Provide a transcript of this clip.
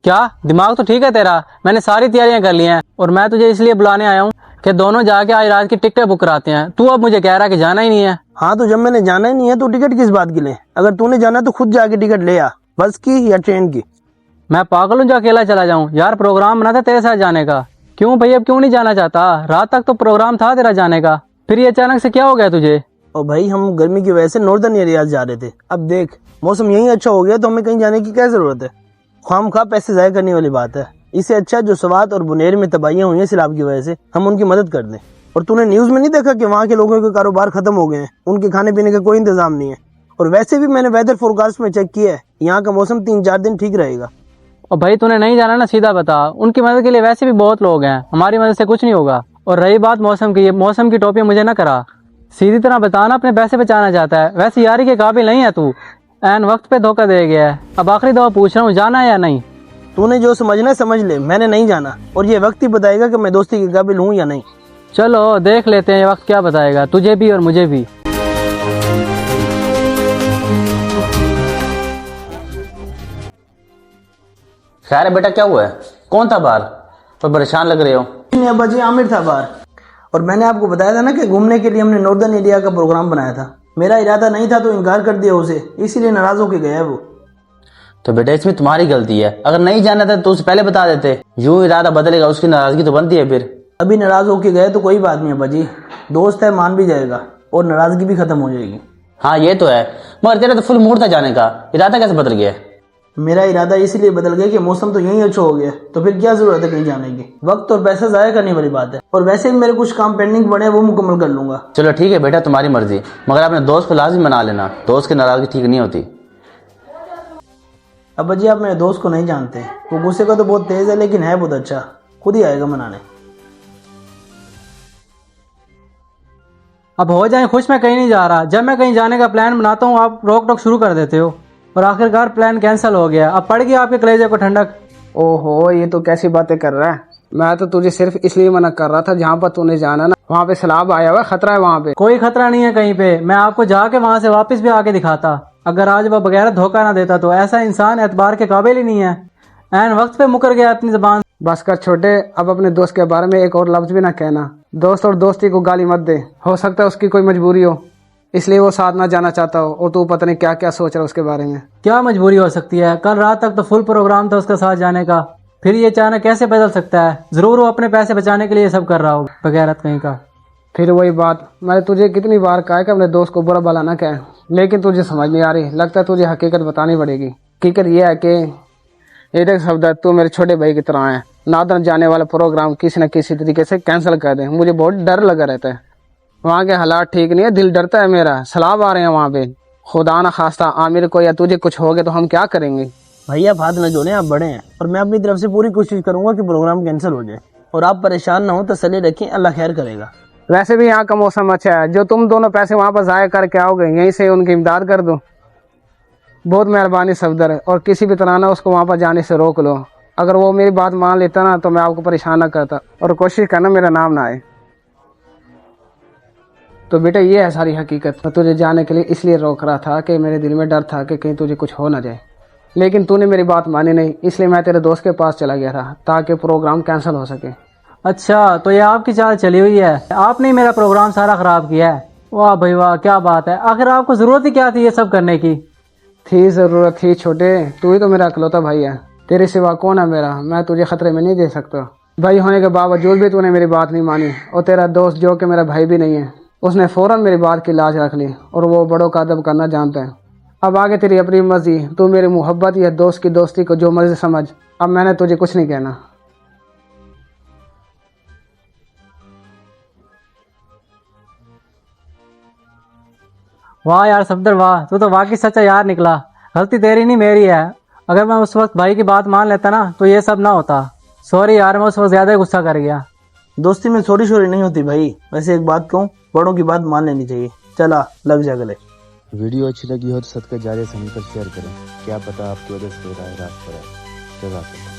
क्या दिमाग तो ठीक है तेरा। मैंने सारी तैयारियां कर ली हैं और मैं तुझे इसलिए बुलाने आया हूँ कि दोनों जाके आज रात की टिकटें बुक कराते हैं। तू अब मुझे कह रहा है कि जाना ही नहीं है। हाँ तो जब मैंने जाना ही नहीं है तो टिकट किस बात की ले? अगर तूने जाना तो खुद जाके टिकट ले आ, बस की या ट्रेन की। मैं पागल हूँ जो अकेला चला जाऊँ? यार प्रोग्राम बना था तेरे साथ जाने का। क्यों भाई, अब क्यों नहीं जाना चाहता? रात तक तो प्रोग्राम था तेरा जाने का, फिर ये अचानक से क्या हो गया तुझे? और भाई हम गर्मी की वजह से नॉर्दर्न एरियाज जा रहे थे। अब देख मौसम यही अच्छा हो गया तो हमें कहीं जाने की क्या जरूरत है? खामखा पैसे जाया करने वाली बात है। इससे अच्छा जो स्वात और बुनेर में तबाहियां हुई हैं सैलाब की वजह से, हम उनकी मदद कर दें। और तूने न्यूज में नहीं देखा कि वहाँ के लोगों के कारोबार खत्म हो गए हैं, उनके खाने पीने का कोई इंतजाम नहीं है। और वैसे भी मैंने वेदर फोरकास्ट में चेक किया है, यहाँ का मौसम 3-4 दिन ठीक रहेगा। और भाई तूने नहीं जाना ना, सीधा बता। उनकी मदद के लिए वैसे भी बहुत लोग हैं, हमारी मदद से कुछ नहीं होगा। और रही बात मौसम की, मौसम की टोपी मुझे ना करा। सीधी तरह बताना अपने पैसे बचाना चाहता है। वैसे यारी के काबिल नहीं है तू, एन वक्त पे धोखा दे गया है। अब आखिरी दफा पूछ रहा हूँ, जाना है या नहीं? तूने जो समझना है समझ ले, मैंने नहीं जाना और ये वक्त ही बताएगा कि मैं दोस्ती के काबिल हूँ या नहीं। चलो देख लेते हैं ये वक्त क्या बताएगा, तुझे भी और मुझे भी। खैर है बेटा, क्या हुआ है? कौन था बाहर? तो परेशान लग रहे हो। नहीं अब्बा जी, आमिर था बाहर। और मैंने आपको बताया था ना कि घूमने के लिए हमने नॉर्दर्न एरिया का प्रोग्राम बनाया था। मेरा इरादा नहीं था तो इनकार कर दिया उसे, इसीलिए नाराज होके गया है वो। तो बेटा इसमें तुम्हारी गलती है, अगर नहीं जाना था तो उसे पहले बता देते। यूं इरादा बदलेगा, उसकी नाराजगी तो बनती है फिर। अभी नाराज होके गए तो कोई बात नहीं अब्बा जी, दोस्त है, मान भी जाएगा और नाराजगी भी खत्म हो जाएगी। हाँ ये तो है, मगर तेरा तो फुल मूड था जाने का, इरादा कैसे बदल गया? मेरा इरादा इसीलिए बदल गया कि मौसम तो यही अच्छा हो गया, तो फिर क्या जरूरत है कहीं जाने की? वक्त और पैसा जाया करने वाली बात है। और वैसे भी मेरे कुछ काम पेंडिंग पड़े हैं, वो मुकम्मल कर लूंगा। चलो ठीक है बेटा, तुम्हारी मर्जी, मगर अपने दोस्त को लाजिम मना लेना। दोस्त की नाराजगी ठीक नहीं होती। अब्बा जी आप मेरे दोस्त को नहीं जानते, वो गुस्से का तो बहुत तेज है लेकिन है बहुत अच्छा, खुद ही आएगा मनाने। अब हो जाए खुश, मैं कहीं नहीं जा रहा। जब मैं कहीं जाने का प्लान बनाता हूँ आप रोक टोक शुरू कर देते हो और आखिरकार प्लान कैंसिल हो गया। अब पड़ गया आपके कलेजे को ठंडक। ओहो, ये तो कैसी बातें कर रहा है। मैं तो तुझे सिर्फ इसलिए मना कर रहा था, जहाँ पर तूने जाना ना वहाँ पे सैलाब आया हुआ, खतरा है वहाँ पे। कोई खतरा नहीं है कहीं पे। मैं आपको जाके वहां से वापस भी आके दिखाता। अगर आज वह बगैर धोखा ना देता तो ऐसा इंसान एतबार के काबिल ही नहीं है। एन वक्त पे मुकर गया अपनी जुबान। बस कर छोटे, अब अपने दोस्त के बारे में एक और लफ्ज भी ना कहना। दोस्त और दोस्ती को गाली मत दे, हो सकता है उसकी कोई मजबूरी हो, इसलिए वो साथ ना जाना चाहता हो और तू पता नहीं क्या क्या सोच रहा है उसके बारे में। क्या मजबूरी हो सकती है? कल रात तक तो फुल प्रोग्राम था उसका साथ जाने का, फिर ये अचानक कैसे बदल सकता है? जरूर वो अपने पैसे बचाने के लिए सब कर रहा हो, बगैरत कहीं का। फिर वही बात, मैंने तुझे कितनी बार कहा कि अपने दोस्त को बुरा भला ना कहे, लेकिन तुझे समझ नहीं आ रही। लगता है तुझे हकीकत बतानी पड़ेगी। हकीकत यह है कि ये देख शब्द, तू मेरे छोटे भाई की तरह है। नादर जाने वाला प्रोग्राम किसी न किसी तरीके से कैंसिल कर दे, मुझे बहुत डर लगा रहता है। वहाँ के हालात ठीक नहीं है, दिल डरता है मेरा। सैलाब आ रहे हैं वहाँ पे, खुदा ना खास्ता आमिर को या तुझे कुछ हो गया तो हम क्या करेंगे? भैया आप हाथ न जोड़ें, आप बड़े हैं और मैं अपनी तरफ से पूरी कोशिश करूंगा कि प्रोग्राम कैंसिल हो जाए। और आप परेशान ना हो, तसल्ली रखें, अल्लाह खैर करेगा। वैसे भी यहाँ का मौसम अच्छा है, जो तुम दोनों पैसे वहाँ पर ज़ाया करके आओगे यहीं से उनकी इमदाद कर दो। बहुत मेहरबानी सफदर, और किसी भी तरह ना उसको वहाँ पर जाने से रोक लो। अगर वो मेरी बात मान लेता ना तो मैं आपको परेशान ना करता, और कोशिश करना मेरा नाम ना आए। तो बेटा ये है सारी हकीकत। मैं तुझे जाने के लिए इसलिए रोक रहा था कि मेरे दिल में डर था कि कहीं तुझे कुछ हो ना जाए, लेकिन तूने मेरी बात मानी नहीं, इसलिए मैं तेरे दोस्त के पास चला गया था ताकि प्रोग्राम कैंसिल हो सके। अच्छा तो ये आपकी चाल चली हुई है, आपने ही मेरा प्रोग्राम सारा खराब किया है। वाह भाई वाह, क्या बात है। आखिर आपको जरूरत ही क्या थी ये सब करने की? थी जरूरत थी छोटे, तू ही तो मेरा इकलौता भाई है, तेरे सिवा कौन है मेरा? मैं तुझे खतरे में नहीं दे सकता। भाई होने के बावजूद भी तूने मेरी बात नहीं मानी, और तेरा दोस्त जो कि मेरा भाई भी नहीं है, उसने फौरन मेरी बात की लाज रख ली, और वो बड़ों का अदब करना जानता है। अब आगे तेरी अपनी मर्जी, तू मेरी मोहब्बत या दोस्त की दोस्ती को जो मर्जी समझ। अब मैंने तुझे कुछ नहीं कहना। वाह यार सफदर वाह, तू तो वाकई सच्चा यार निकला। गलती तेरी नहीं मेरी है। अगर मैं उस वक्त भाई की बात मान लेता ना तो ये सब ना होता। सॉरी यार, मैं उस वक्त ज्यादा ही गुस्सा कर गया। दोस्ती में सॉरी शोरी नहीं होती भाई। वैसे एक बात कहूँ, बड़ों की बात मान लेनी चाहिए। चला लग जा गले। वीडियो अच्छी लगी हो तो सदका जारिया से मिलकर शेयर करें, क्या पता आपकी वजह से राह रास्त पर है। जज़ाकल्लाह।